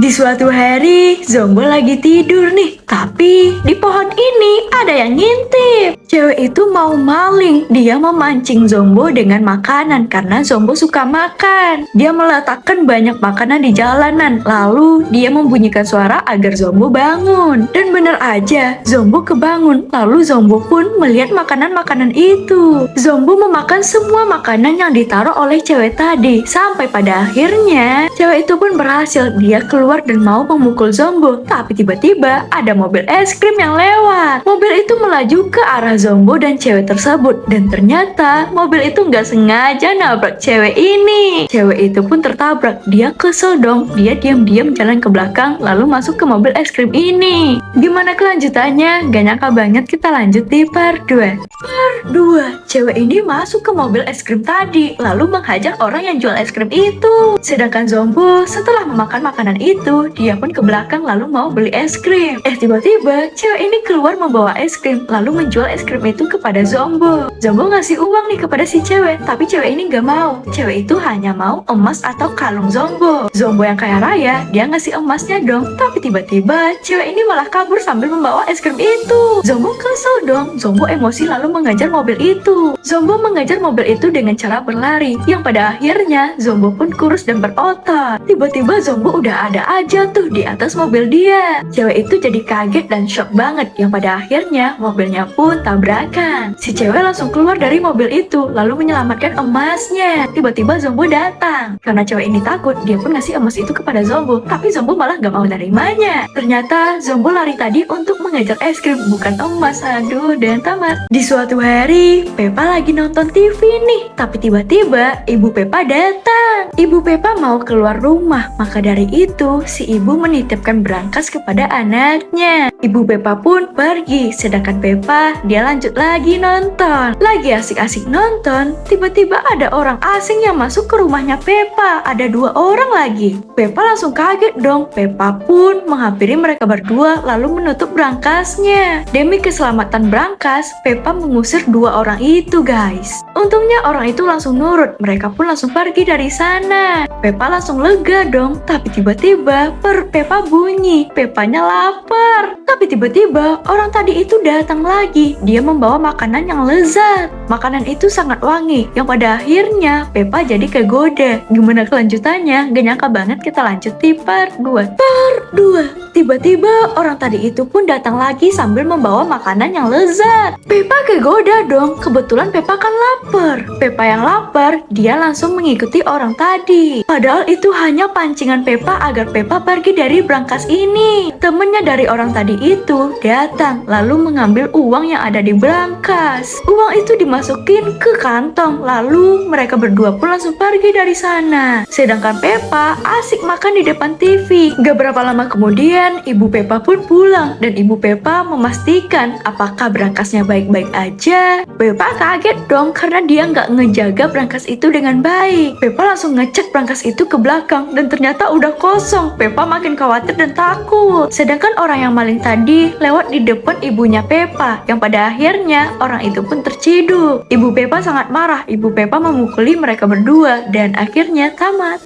Di suatu hari, Zombo lagi tidur nih. Tapi di pohon ini ada yang ngintip. Cewek itu mau maling. Dia memancing Zombo dengan makanan karena Zombo suka makan. Dia meletakkan banyak makanan di jalanan. Lalu dia membunyikan suara agar Zombo bangun. Dan benar aja, Zombo kebangun. Lalu Zombo pun melihat makanan-makanan itu. Zombo memakan semua makanan yang ditaruh oleh cewek tadi. Sampai pada akhirnya, cewek itu pun berhasil. Dia keluar dan mau memukul Zombo. Tapi tiba-tiba ada mobil es krim yang lewat. Mobil itu melaju ke arah Zombo dan cewek tersebut. Dan ternyata mobil itu nggak sengaja nabrak cewek ini. Cewek itu pun tertabrak. Dia kesel dong. Dia diam-diam jalan ke belakang lalu masuk ke mobil es krim ini. Gimana kelanjutannya? Gak nyangka banget kita lanjut di part 2. Part 2. Cewek ini masuk ke mobil es krim tadi lalu menghajar orang yang jual es krim itu. Sedangkan Zombo setelah memakan makanan itu, dia pun ke belakang lalu mau beli es krim. Tiba-tiba cewek ini keluar membawa es krim lalu menjual es krim itu kepada Zombo. Zombo ngasih uang nih kepada si cewek, tapi cewek ini gak mau. Cewek itu hanya mau emas atau kalung Zombo. Zombo yang kaya raya, dia ngasih emasnya dong. Tapi tiba-tiba cewek ini malah kabur sambil membawa es krim itu. Zombo kesel dong. Zombo emosi lalu mengejar mobil itu. Zombo mengejar mobil itu dengan cara berlari, yang pada akhirnya Zombo pun kurus dan berotot. Tiba-tiba Zombo udah ada aja tuh di atas mobil dia. Cewek itu jadi kaget dan shock banget, yang pada akhirnya mobilnya pun tabrakan. Si cewek langsung keluar dari mobil itu lalu menyelamatkan emasnya. Tiba-tiba Zombo datang. Karena cewek ini takut, dia pun ngasih emas itu kepada Zombo. Tapi Zombo malah gak mau nerimanya. Ternyata Zombo lari tadi untuk mengejar es krim, bukan emas. Aduh, dan tamat. Di suatu hari, Peppa lagi nonton TV nih. Tapi tiba-tiba ibu Peppa datang. Ibu Peppa mau keluar rumah. Maka dari itu, si ibu menitipkan berangkas kepada anaknya. Ibu Peppa pun pergi. Sedangkan Peppa, dia lanjut lagi nonton. Lagi asik-asik nonton, tiba-tiba ada orang asing yang masuk ke rumahnya Peppa. Ada 2 orang lagi. Peppa langsung kaget dong. Peppa pun menghampiri mereka berdua lalu menutup berangkasnya. Demi keselamatan berangkas, Peppa mengusir 2 orang itu, guys. Untungnya orang itu langsung nurut. Mereka pun langsung pergi dari sana. Peppa langsung lega dong. Tapi tiba-tiba perut Peppa bunyi. Peppanya lapar. Tapi tiba-tiba orang tadi itu datang lagi. Dia membawa makanan yang lezat. Makanan itu sangat wangi, yang pada akhirnya Peppa jadi kegoda. Gimana kelanjutannya? Gak nyangka banget kita lanjut di part 2. Part 2. Tiba-tiba orang tadi itu pun datang lagi sambil membawa makanan yang lezat. Peppa kegoda dong. Kebetulan Peppa kan lapar. Peppa yang lapar, dia langsung mengikuti orang tadi. Padahal itu hanya pancingan Peppa agar Peppa pergi dari berangkas ini. Temennya dari orang tadi itu datang lalu mengambil uang yang ada di berangkas. Uang itu dimasukin ke kantong. Lalu mereka berdua pun langsung pergi dari sana. Sedangkan Peppa asik makan di depan TV. Gak berapa lama kemudian ibu Peppa pun pulang. Dan ibu Peppa memastikan apakah berangkasnya baik-baik aja. Peppa kaget dong karena dia nggak ngejaga berangkas itu dengan baik. Peppa langsung ngecek berangkas itu ke belakang dan ternyata udah kosong. Peppa makin khawatir dan takut. Sedangkan orang yang maling tadi lewat di depan ibunya Peppa, yang pada akhirnya orang itu pun terciduk. Ibu Peppa sangat marah. Ibu Peppa memukuli mereka berdua dan akhirnya tamat.